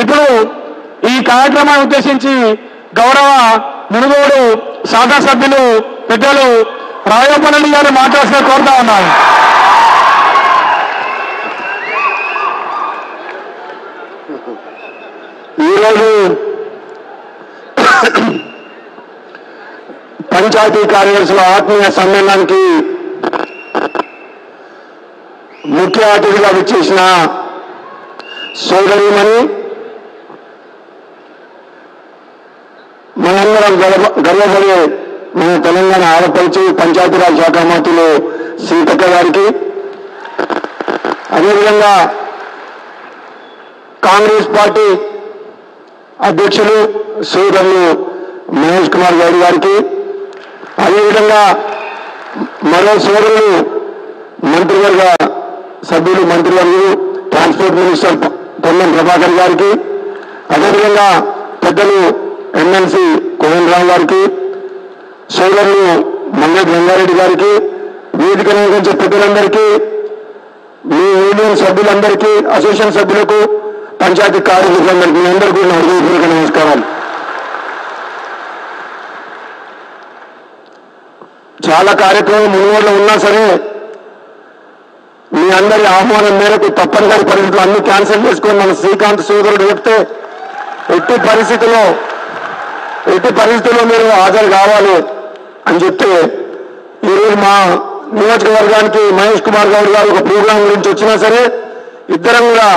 ఇప్పుడు ఈ కార్యక్రమాన్ని ఉద్దేశించి గౌరవ మునుగోడు శాసనసభ్యులు పెద్దలు రాయపల్లి గారు మాట్లాడాల్సిన కోరుతా ఉన్నారు. ఈరోజు పంచాయతీ కార్యదర్శుల ఆత్మీయ సమ్మేళనానికి ముఖ్య అతిథిగా విచ్చేసిన సోదరిమణి మనందరం గర్వపడే మన తెలంగాణ ఆడపడుచు పంచాయతీరాజ్ శాఖ మంత్రులు సీతక్క గారికి, అదేవిధంగా కాంగ్రెస్ పార్టీ అధ్యక్షులు సోదరులు మహేష్ కుమార్ గౌడ్ గారికి, అదేవిధంగా మరో సోదరులు మంత్రివర్గ సభ్యులు మంత్రివర్యులు ట్రాన్స్పోర్ట్ మినిస్టర్ పొన్నం ప్రభాకర్ గారికి, అదేవిధంగా పెద్దలు ఎమ్మెల్సీ కోహన్ రావు గారికి, సోదరులు మంగళ రంగారెడ్డి గారికి, వేదిక నిర్వహించే పెద్దలందరికీ, మీ యూనియన్ సభ్యులందరికీ, అసోసియేషన్ సభ్యులకు, పంచాయతీ కార్యదర్శులందరికీ మీ అందరికీ నా హృదయపూర్వక నమస్కారాలు. చాలా కార్యక్రమం మునుగోడులో ఉన్నా సరే మీ అందరి ఆహ్వానం మేరకు తప్పనిసరి పరిస్థితులు అన్ని క్యాన్సిల్ చేసుకొని మన శ్రీకాంత్ సోదరుడు చెప్తే ఎట్టి పరిస్థితుల్లో మీరు హాజరు కావాలి అని చెప్తే ఈరోజు మా నియోజకవర్గానికి మహేష్ కుమార్ గౌడ్ గారు ఒక ప్రోగ్రాం గురించి వచ్చినా సరే ఇద్దరం కూడా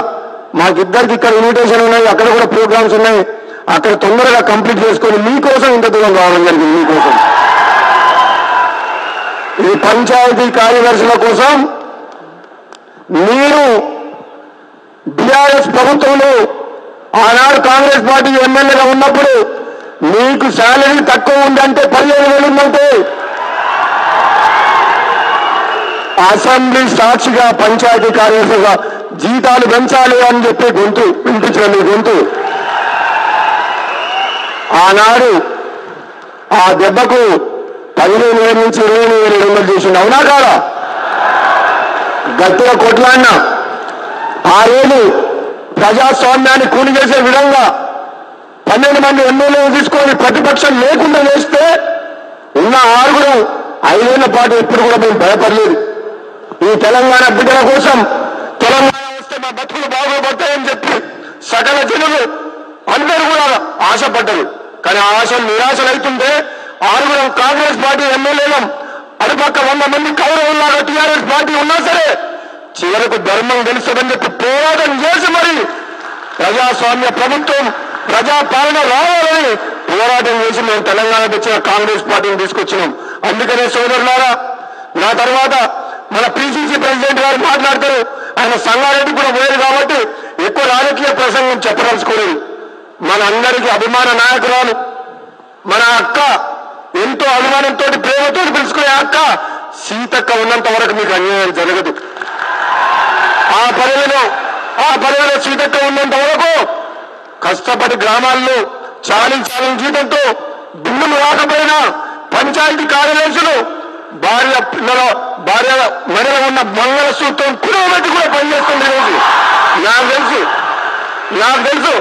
మాకిద్దరికి ఇక్కడ ఇన్విటేషన్ ఉన్నాయి, అక్కడ కూడా ప్రోగ్రామ్స్ ఉన్నాయి, అక్కడ తొందరగా కంప్లీట్ చేసుకొని మీకోసం ఇంత దూరం రావడం జరిగింది. మీకోసం ఈ పంచాయతీ కార్యదర్శుల కోసం మీరు బీఆర్ఎస్ ప్రభుత్వంలో ఆనాడు కాంగ్రెస్ పార్టీ ఎమ్మెల్యేగా ఉన్నప్పుడు మీకు శాలరీ తక్కువ ఉందంటే 15,000 ఉందంటే అసెంబ్లీ సాక్షిగా పంచాయతీ కార్యదర్శిగా జీతాలు పెంచాలి అని చెప్పి గొంతు వినిపించిన మీ గొంతు ఆనాడు ఆ దెబ్బకు 15,000 నుంచి 20,700 చేసింది. అవునా కాదా? గట్టిగా కొట్లాడినా ఆ రోజు ప్రజాస్వామ్యాన్ని కూలి చేసే విధంగా 12 మంది ఎమ్మెల్యేలు తీసుకొని ప్రతిపక్షం లేకుండా వేస్తే ఉన్న 6 5 ఏళ్ల పాటు ఎప్పుడు కూడా మేము భయపడలేదు. ఈ తెలంగాణ బిడ్డల కోసం తెలంగాణ వస్తే మా బతుకులు బాగుపడతాయని చెప్పి సకల జనులు అందరూ కూడా ఆశపడ్డారు. కానీ ఆ ఆశ నిరాశలైతుంటే 6 కాంగ్రెస్ పార్టీ ఎమ్మెల్యేలం అటుపక్క 100 మంది కౌరవులాగా టీఆర్ఎస్ పార్టీ ఉన్నా సరే చివరకు ధర్మం తెలుస్తుందని చెప్పి పోరాటం చేసి మరి ప్రజాస్వామ్య ప్రభుత్వం ప్రజాపాలన రావాలని పోరాటం చేసి మేము తెలంగాణ తెచ్చిన కాంగ్రెస్ పార్టీని తీసుకొచ్చినాం. అందుకనే సోదరులారా, నా తర్వాత మన పిసిసి ప్రెసిడెంట్ గారు మాట్లాడతారు. ఆయన సంగారెడ్డి కూడా పోయారు కాబట్టి ఎక్కువ రాజకీయ ప్రసంగం చెప్పదలుచుకోలేదు. మన అందరికీ అభిమాన నాయకురాలు మన అక్క, ఎంతో అభిమానంతో ప్రేమతో పిలుచుకునే అక్క సీతక్క ఉన్నంత వరకు మీకు అన్యాయం జరగదు. ఆ పదవిలో సీతక్క ఉన్నంత వరకు కష్టపడి గ్రామాల్లో చాలి జీతంతో బిల్లులు రాకపోయినా పంచాయతీ కార్యదర్శులు భార్య మెడలో ఉన్న మంగళసూత్రం కుడబెట్టి కూడా పనిచేస్తుంది. రోజు నాకు తెలుసు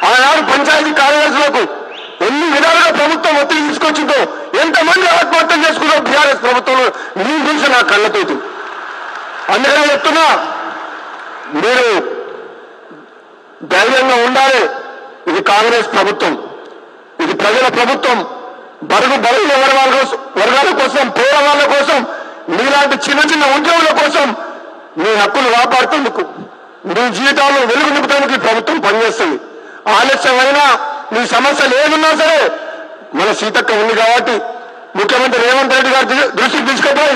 ఆనాడు పంచాయతీ కార్యదర్శులకు ఎన్ని విధాలుగా ప్రభుత్వం ఒత్తిడి తీసుకొచ్చిందో, ఎంతమంది ఆత్మహత్యలు చేసుకున్నారో బీఆర్ఎస్ ప్రభుత్వంలో మీకు తెలిసి నా కళ్ళతోటి. అందుకనే చెప్తున్నా, మీరు ధైర్యంగా ఉండాలి. ఇది కాంగ్రెస్ ప్రభుత్వం, ఇది ప్రజల ప్రభుత్వం. బలహీన వర్గాల కోసం, పేదవాళ్ళ కోసం, మీలాంటి చిన్న చిన్న ఉద్యోగుల కోసం మీ హక్కులు కాపాడుతుందుకు, మీ జీవితాలను వెలుగు నింపడానికి ప్రభుత్వం పనిచేస్తుంది. ఆలస్యమైనా మీ సమస్యలు ఏమున్నా సరే మన సీతక్క ఉంది కాబట్టి ముఖ్యమంత్రి రేవంత్ రెడ్డి గారి దృష్టికి తీసుకుపోయి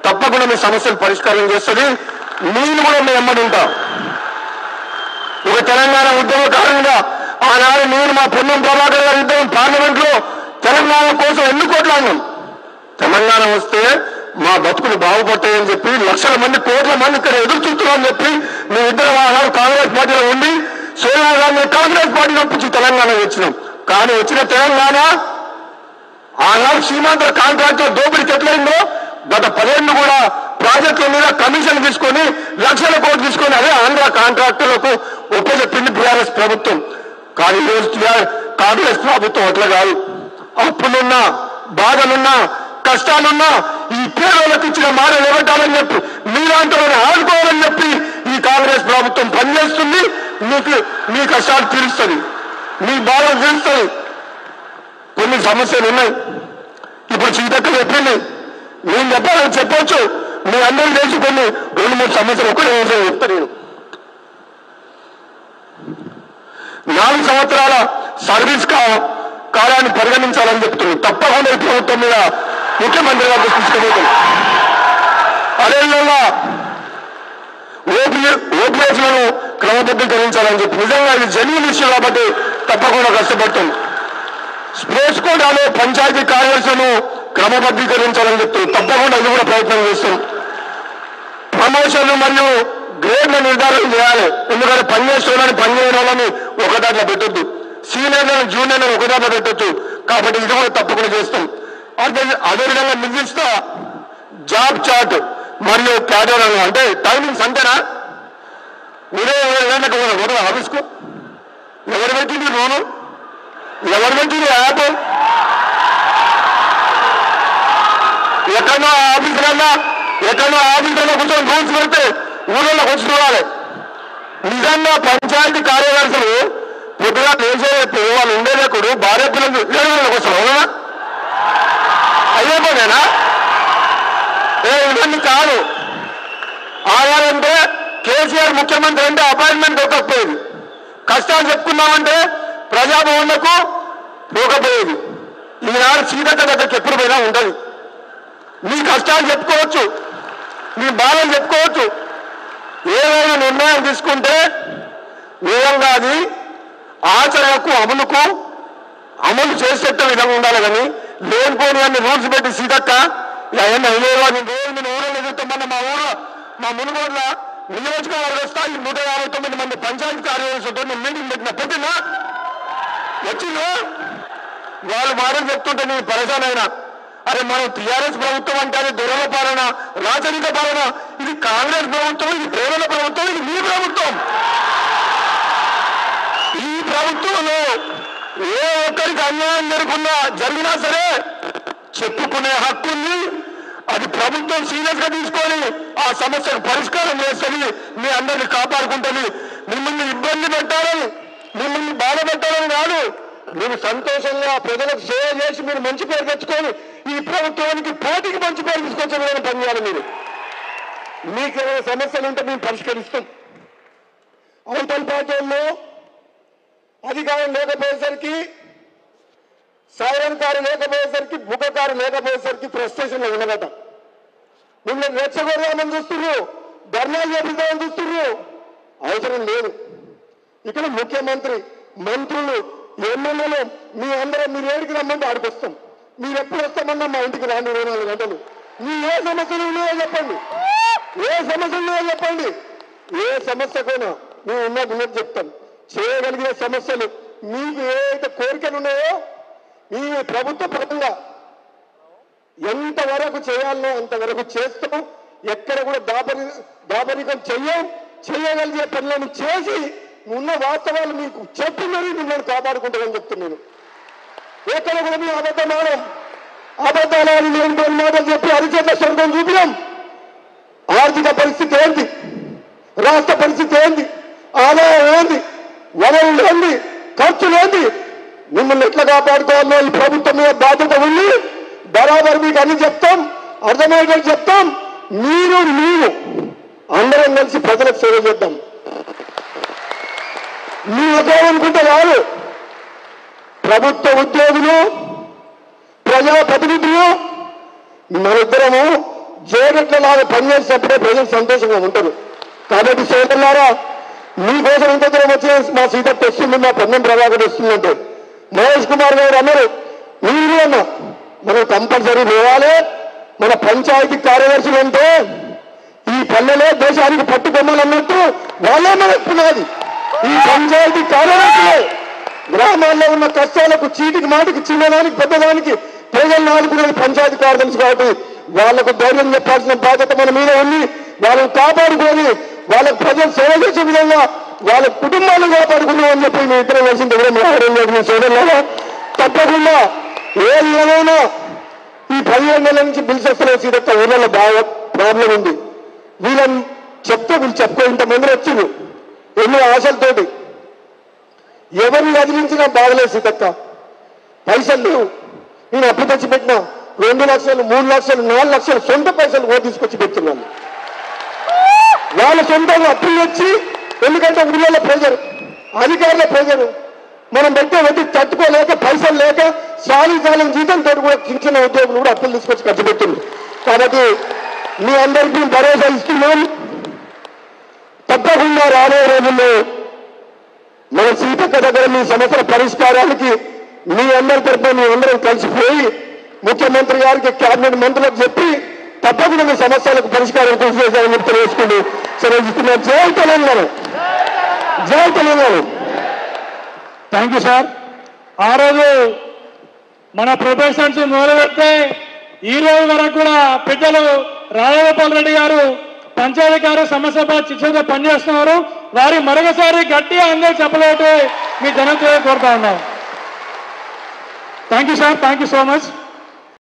తప్పకుండా మీ సమస్యలు పరిష్కారం చేస్తుంది. నేను కూడా మీ ఎమ్మడి ఉంటా. ఒక తెలంగాణ ఉద్యమకారునిగా ఆనాడు నేను మా పొన్నం ప్రభాకర్ గారి ఇద్దరం పార్లమెంట్ లో తెలంగాణ కోసం ఎన్ని కోట్లాడినాం. తెలంగాణ వస్తే మా బతుకులు బాగుపడతాయని చెప్పి లక్షల మంది, కోట్ల మంది ఇక్కడ ఎదురు చూస్తున్నామని చెప్పి మేము ఇద్దరం ఆనాడు కాంగ్రెస్ పార్టీలో ఉండి సోనియా గాంధీ కాంగ్రెస్ పార్టీ పంపించి తెలంగాణ వచ్చినాం. కానీ వచ్చిన తెలంగాణ ఆనాడు సీమాంధ్ర కాంట్రాక్టర్ దోపిడీకి ఎట్లయిందో గత 10 ఏళ్ళు కూడా ప్రాజెక్టుల మీద కమిషన్ తీసుకొని లక్షల కోట్లు తీసుకొని అదే ఆంధ్ర కాంట్రాక్టర్లకు ఒప్పచెప్పింది బీఆర్ఎస్ ప్రభుత్వం. కానీ ఈరోజు కాంగ్రెస్ ప్రభుత్వం అట్లా కాదు. అప్పులున్నా, బాధలున్నా, కష్టాలున్నా ఈ పేదలకు ఇచ్చిన మాట నిలబెట్టాలని చెప్పి, మీలాంటి వాళ్ళని ఆదుకోవాలని చెప్పి ఈ కాంగ్రెస్ ప్రభుత్వం పనిచేస్తుంది. మీ కష్టాలు తీరుస్తుంది, మీ బాధలు తీరుస్తుంది. కొన్ని సమస్యలు ఉన్నాయి. ఇప్పుడు సీతక్క చెప్పింది, నేను చెప్పాలని చెప్పొచ్చు. మీ అందరూ తెలిసి కొన్ని 2-3 సమస్యలు ఒకటే చెప్తా. నేను 4 సంవత్సరాల సర్వీస్ కాలాన్ని పరిగణించాలని చెప్తున్నాను. తప్పకుండా ఈ ప్రభుత్వం మీద ముఖ్యమంత్రి గారు తీసుకుపోతాం. అదేవిధంగా ఓపీఎస్లను క్రమబద్ధీకరించాలని చెప్పి, నిజంగా ఇది జెన్యూన్ ఇష్యూ కాబట్టి తప్పకుండా కష్టపడతాం. స్పోర్ట్స్ కోటాలో పంచాయతీ కార్యదర్శులను క్రమబద్ధీకరించాలని చెప్తూ తప్పకుండా ఇది కూడా ప్రయత్నం చేస్తాం. ప్రమోషన్లు మరియు గ్రేడ్ల నిర్ధారణ చేయాలి. ఎందుకంటే పనిచేసుకోవాలని పనిచేయడం వాళ్ళని ఒకదాంట్లో పెట్టొద్దు, సీనియర్లను జూనియర్లను ఒకదాంట్లో పెట్టొచ్చు. కాబట్టి ఇది కూడా తప్పకుండా చేస్తాం. అదేవిధంగా నిర్దిష్ట జాబ్ చార్ట్ మరియు క్యాడర్ అంటే టైమింగ్స్ అంతేనా? మీరే కూడా ఆఫీస్కు ఎవరు పెట్టింది లోను, ఎవరు పెట్టింది యాప్? ఎక్కడో ఆఫీసులలో కూర్చొని రూల్స్ పెడితే ఊళ్ళలోకి వచ్చి చూడాలి. నిజంగా పంచాయతీ కార్యదర్శులు పొద్దుగా లేచే వాళ్ళు ఉండేదెక్కడు భార్య పిల్లలు ఏడుగురికి వస్తారు. అవునా? అయ్యే పోనేనా? ఇవన్నీ కాదు. ఆయాలంటే కేసీఆర్ ముఖ్యమంత్రి అంటే అపాయింట్మెంట్ దొరకకపోయేది. కష్టాలు చెప్పుకున్నామంటే ప్రజాభవన్లకు పోకపోయేది. ఈనాడు సీతక్క దగ్గరికి ఎప్పుడు పోయినా ఉంటుంది. మీ కష్టాలు చెప్పుకోవచ్చు, మీ బాధలు చెప్పుకోవచ్చు. ఏదైనా నిర్ణయం తీసుకుంటే నిజంగా అది ఆచరణకు అమలు చేసేట విధంగా ఉండాలి. కానీ లేనిపోని అన్ని రూల్స్ పెట్టి సీతక్క అవన్నీ అయ్యేవా? నేను ఊళ్ళో ఎదుగుతామన్న మా మునుగోడ్ల నియోజకవర్గ స్థాయి 159 మంది పంచాయతీ కార్యదర్శులతో మీటింగ్ పెట్టిన పొద్దున్న వచ్చిందో వాళ్ళు మాటలు చెప్తుంటే నేను పరేషాన్ అయినా. అరే మనం టీఆర్ఎస్ ప్రభుత్వం అంటే అది దొరల పాలన, రాజనీత పాలన. ఇది కాంగ్రెస్ ప్రభుత్వం, ఇది పేదల ప్రభుత్వం, ఇది మీ ప్రభుత్వం. ఈ ప్రభుత్వంలో ఏ ఒక్కరికి అన్యాయం జరిగినా సరే చెప్పుకునే హక్కు ఉంది. అది ప్రభుత్వం సీరియస్ గా తీసుకొని ఆ సమస్యకు పరిష్కారం చేస్తుంది, మీ అందరినీ కాపాడుకుంటుంది. మిమ్మల్ని ఇబ్బంది పెట్టాలని, మిమ్మల్ని బాధ పెట్టాలని కాదు. మీరు సంతోషంగా ప్రజలకు సేవ చేసి మీరు మంచి పేరు తెచ్చుకొని ఈ ప్రభుత్వానికి పోటీకి మంచి పేరు తీసుకొచ్చే విధంగా పనిచేయాలి. మీకు ఏమైనా సమస్యలు ఉంటే మేము పరిష్కరిస్తాం. అవతల పార్టీల్లో అధికారం లేకపోయేసరికి, సైరన్ కారు లేకపోయేసరికి, బుగ్గ కారు లేకపోయేసరికి ఫ్రస్ట్రేషన్లో ఉండదట. మిమ్మల్ని రెచ్చగొడదామని చూస్తున్నారు, ధర్నాలు చేపిద్దామని చూస్తున్నారు. అవసరం లేదు. ఇక్కడ ముఖ్యమంత్రి, మంత్రులు, ఎమ్మెల్యేలు మీ అందరం మీరు ఏడికి రమ్మంటే ఆడికి వస్తాం. మీరు ఎప్పుడు వస్తామన్నా మా ఇంటికి రాండి 24 గంటలు. మీ ఏ సమస్యలు ఉన్నాయో చెప్పండి, ఏ సమస్యలు ఉన్నాయో చెప్పండి. ఏ సమస్యకైనా మేము ఉన్నది చెప్తాం. చేయగలిగే సమస్యలు మీకు ఏదైతే కోరికలు ఉన్నాయో ఈ ప్రభుత్వ పరంగా ఎంతవరకు చేయాలో అంతవరకు చేస్తాం. ఎక్కడ కూడా దాపరికం చేయగలిగే పనులను చేసి ఉన్న వాస్తవాలు మీకు చెప్పి మరీ మిమ్మల్ని కాపాడుకుంటామని చెప్తున్నాను. ఎక్కడ కూడా మీ అబద్ధాలు లేని మాటలు చెప్పి అరిచేత స్వర్గం చూపినాం. ఆర్థిక పరిస్థితి ఏంటి, రాష్ట్ర పరిస్థితి ఏంటి, ఆదాయం ఏంటి, వనరులు ఏంటి, ఖర్చులు ఏంటి, మిమ్మల్ని ఎట్లా కాపాడుకోవాలో ఈ ప్రభుత్వం మీద బాధ్యత ఉంది. బరాబర్ మీకు అన్ని చెప్తాం, అర్థమయ్యేటట్టు చెప్తాం. మీరు అందరం కలిసి ప్రజలకు సేవ చేద్దాం. మీ అనుకుంటే కాదు. ప్రభుత్వ ఉద్యోగులు, ప్రజాప్రతినిధులు మనిద్దరము జేగట్లలాగా పనిచేసినప్పుడే ప్రజలు సంతోషంగా ఉంటారు. కాబట్టి సోదరులారా, మీకోసం ఇంత దూరం వచ్చే మా సీతకు వస్తుంది, మా పొన్నం ప్రభాకర్ వస్తుందంటే మహేష్ కుమార్ గారు అన్నారు, మీరు అన్న మనం కంపల్సరీ పోవాలి. మన పంచాయతీ కార్యదర్శులు అంటే ఈ పల్లెలే దేశానికి పట్టుకొమ్మాలన్నట్టు వాళ్ళే మనకున్నది. ఈ పంచాయతీ కార్యదర్శులే గ్రామాల్లో ఉన్న కష్టాలకు, చీటికి మాటికి, చిన్నదానికి పెద్దదానికి ప్రజలను ఆదుకునేది పంచాయతీ కార్యదర్శి. కాబట్టి వాళ్లకు ధైర్యం చెప్పాల్సిన బాధ్యత మన మీద ఉంది. వాళ్ళని కాపాడుకొని వాళ్ళకు ప్రజలు సేవ చేసే విధంగా వాళ్ళ కుటుంబాలను కాపాడుకున్నామని చెప్పి మీ ఇద్దరు కలిసిన దగ్గర మీ సోదరులారా తప్పకుండా ఏది ఏమైనా ఈ 15 నెలల నుంచి బిల్స్ వస్తున్నాయి. సీతక్క ఊళ్ళలో బాగా ప్రాబ్లం ఉంది. వీళ్ళని చెప్తే వీళ్ళు చెప్పుకో ఇంతమంది వచ్చింది ఎన్నో ఆశలతోటి ఎవరిని వదిలించినా బాగలేదు. సీతక్క పైసలు లేవు. నేను అప్పు తెచ్చి పెట్టినా 2 లక్షలు 3 లక్షలు 4 లక్షలు సొంత పైసలు ఓ తీసుకొచ్చి పెడుతున్నాను. వాళ్ళ సొంతంగా అప్పులు తెచ్చి ఎందుకంటే ఊళ్ళో ప్రెజర్ అధికారుల ప్రెజర్ మనం పెట్టే వడ్డీ తట్టుకోలేక పైసలు లేక సాలికాలం జీతంతో కూడా కించిన ఉద్యోగులు కూడా అప్పులు తీసుకొచ్చి ఖర్చు పెడుతుంది. కాబట్టి మీ అందరికీ భరోసా ఇస్తున్నాం. తప్పకుండా రాబోయే రోజుల్లో మన సీతక్క దగ్గర మీ సమస్యల పరిష్కారానికి మీ అందరి తరఫున మీ అందరం కలిసిపోయి ముఖ్యమంత్రి గారికి కేబినెట్ మంత్రులకు చెప్పి తప్పకుండా మీ సమస్యలకు పరిష్కారం కృషి చేశారని చెప్పి తెలియజేసుకుంటూ సెలవుస్తున్నారు. జై తెలంగాణ, జై తెలంగాణ. Thank you sir. ఆ రోజు మన ప్రొఫెషన్స్ మొదలుపెడితే ఈ రోజు వరకు కూడా పెద్దలు రాజగోపాల్ రెడ్డి గారు పంచాధికారి సమస్య శిక్షగా పనిచేస్తున్నారు. వారి మరొకసారి గట్టిగా అందరూ చెప్పలేటే మీ జనంతో కోరుతా ఉన్నాం. Thank you sir. Thank you so much.